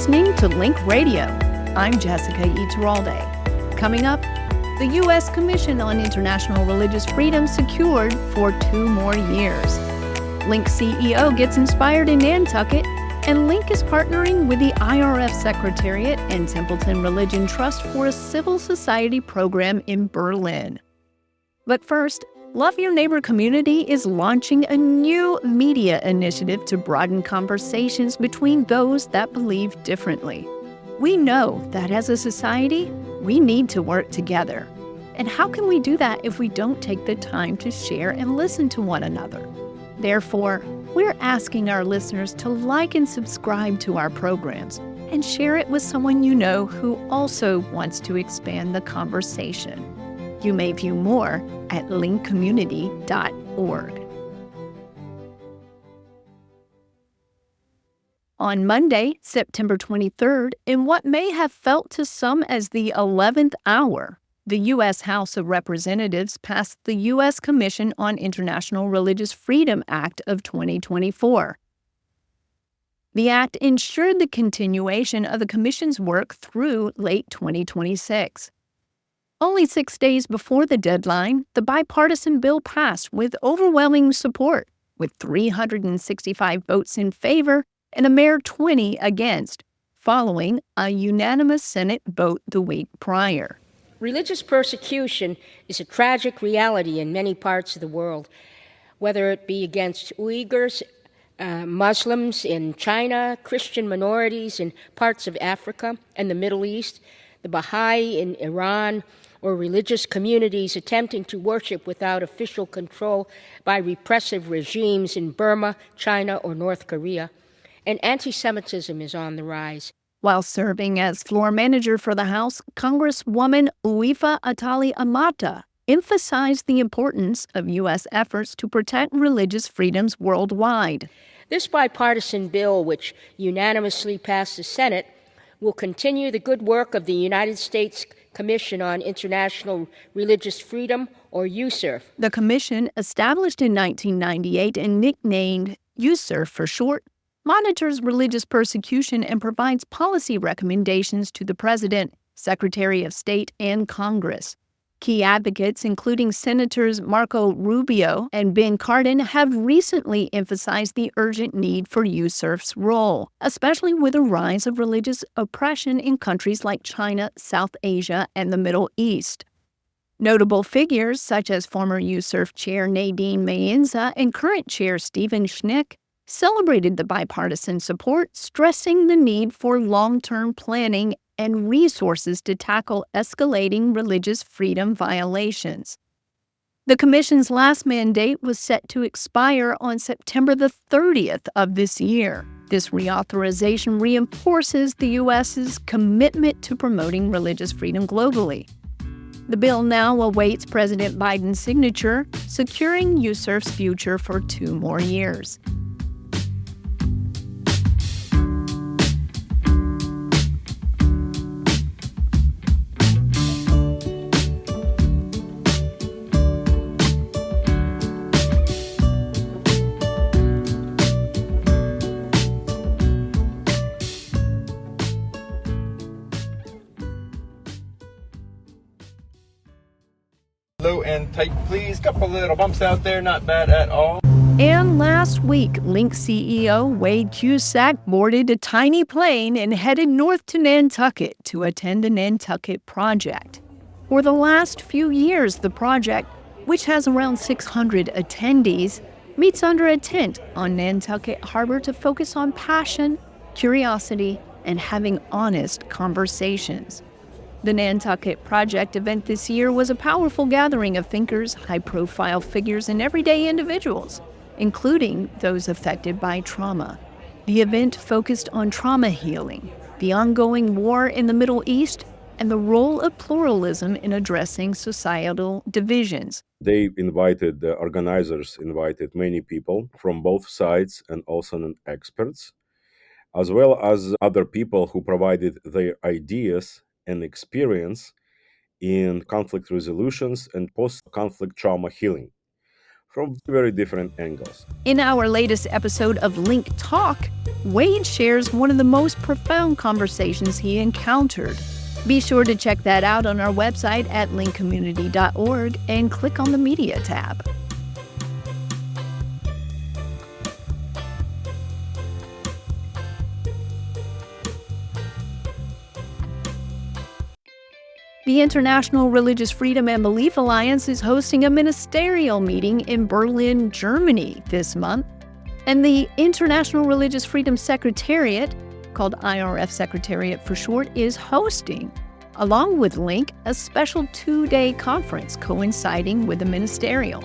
listening to LYNC Radio. I'm Jessica Eturralde. Coming up, the U.S. Commission on International Religious Freedom secured for 2 more years. LYNC CEO gets inspired in Nantucket, and LYNC is partnering with the IRF Secretariat and Templeton Religion Trust for a civil society program in Berlin. But first, Love Your Neighbor Community is launching a new media initiative to broaden conversations between those that believe differently. We know that as a society, we need to work together. And how can we do that if we don't take the time to share and listen to one another? Therefore, we're asking our listeners to like and subscribe to our programs and share it with someone you know who also wants to expand the conversation. You may view more at lyncommunity.org. On Monday, September 23rd, in what may have felt to some as the 11th hour, the U.S. House of Representatives passed the U.S. Commission on International Religious Freedom Act of 2024. The act ensured the continuation of the Commission's work through late 2026. Only 6 days before the deadline, the bipartisan bill passed with overwhelming support, with 365 votes in favor and a mere 20 against, following a unanimous Senate vote the week prior. Religious persecution is a tragic reality in many parts of the world, whether it be against Uyghurs, Muslims in China, Christian minorities in parts of Africa and the Middle East, the Baha'i in Iran, or religious communities attempting to worship without official control by repressive regimes in Burma, China, or North Korea. And anti-Semitism is on the rise. While serving as floor manager for the House, Congresswoman Uifa Atali Amata emphasized the importance of U.S. efforts to protect religious freedoms worldwide. This bipartisan bill, which unanimously passed the Senate, will continue the good work of the United States Commission on International Religious Freedom, or USURF. The commission, established in 1998 and nicknamed USURF for short, monitors religious persecution and provides policy recommendations to the President, Secretary of State, and Congress. Key advocates, including Senators Marco Rubio and Ben Cardin, have recently emphasized the urgent need for USURF's role, especially with the rise of religious oppression in countries like China, South Asia, and the Middle East. Notable figures such as former USURF Chair Nadine Maenza and current Chair Stephen Schnick celebrated the bipartisan support, stressing the need for long-term planning and resources to tackle escalating religious freedom violations. The Commission's last mandate was set to expire on September the 30th of this year. This reauthorization reinforces the U.S.'s commitment to promoting religious freedom globally. The bill now awaits President Biden's signature, securing USURF's future for 2 more years. Low and tight, please. Couple little bumps out there, not bad at all. And last week, LYNC CEO Wade Kusack boarded a tiny plane and headed north to Nantucket to attend the Nantucket Project. For the last few years, the project, which has around 600 attendees, meets under a tent on Nantucket Harbor to focus on passion, curiosity, and having honest conversations. The Nantucket Project event this year was a powerful gathering of thinkers, high-profile figures, and everyday individuals, including those affected by trauma. The event focused on trauma healing, the ongoing war in the Middle East, and the role of pluralism in addressing societal divisions. The organizers invited many people from both sides and also non-experts, as well as other people who provided their ideas and experience in conflict resolutions and post-conflict trauma healing from very different angles. In our latest episode of LYNC Talk, Wade shares one of the most profound conversations he encountered. Be sure to check that out on our website at lyncommunity.org and click on the Media tab. The International Religious Freedom and Belief Alliance is hosting a ministerial meeting in Berlin, Germany this month. And the International Religious Freedom Secretariat, called IRF Secretariat for short, is hosting, along with LYNC, a special 2-day conference coinciding with the Ministerial.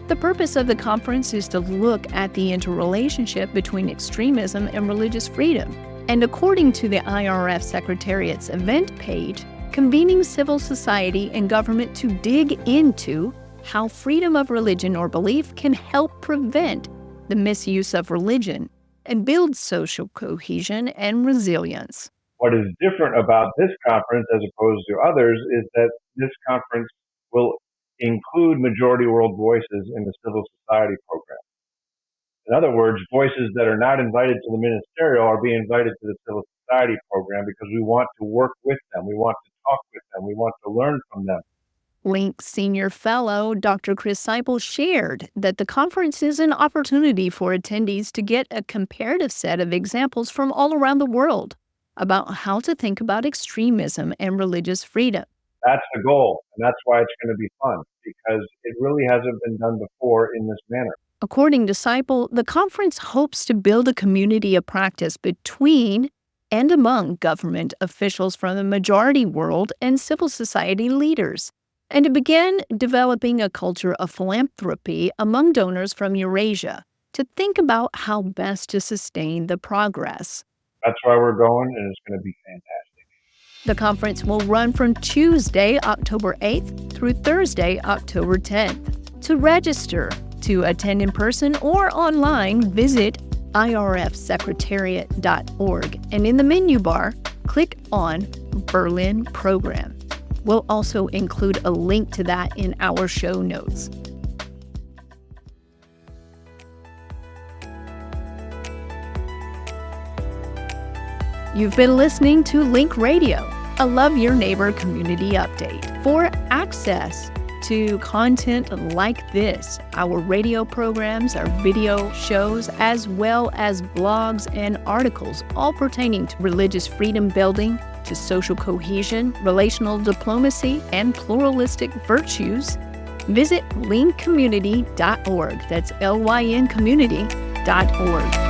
The purpose of the conference is to look at the interrelationship between extremism and religious freedom. And according to the IRF Secretariat's event page, convening civil society and government to dig into how freedom of religion or belief can help prevent the misuse of religion and build social cohesion and resilience. What is different about this conference as opposed to others is that this conference will include majority world voices in the civil society program. In other words, voices that are not invited to the ministerial are being invited to the civil society program because we want to work with them, we want to talk with them, we want to learn from them. LYNC Senior Fellow Dr. Chris Seipel shared that the conference is an opportunity for attendees to get a comparative set of examples from all around the world about how to think about extremism and religious freedom. That's the goal, and that's why it's going to be fun, because it really hasn't been done before in this manner. According to Seipel, the conference hopes to build a community of practice between and among government officials from the majority world and civil society leaders, and to begin developing a culture of philanthropy among donors from Eurasia to think about how best to sustain the progress. That's why we're going, and it's going to be fantastic. The conference will run from Tuesday, October 8th through Thursday, October 10th. To register, to attend in person or online, visit irfsecretariat.org, and in the menu bar, click on Berlin Program. We'll also include a link to that in our show notes. You've been listening to LYNC Radio, a Love Your Neighbor community update. For access to content like this, our radio programs, our video shows, as well as blogs and articles, all pertaining to religious freedom building, to social cohesion, relational diplomacy, and pluralistic virtues, visit lyncommunity.org. That's lyncommunity.org.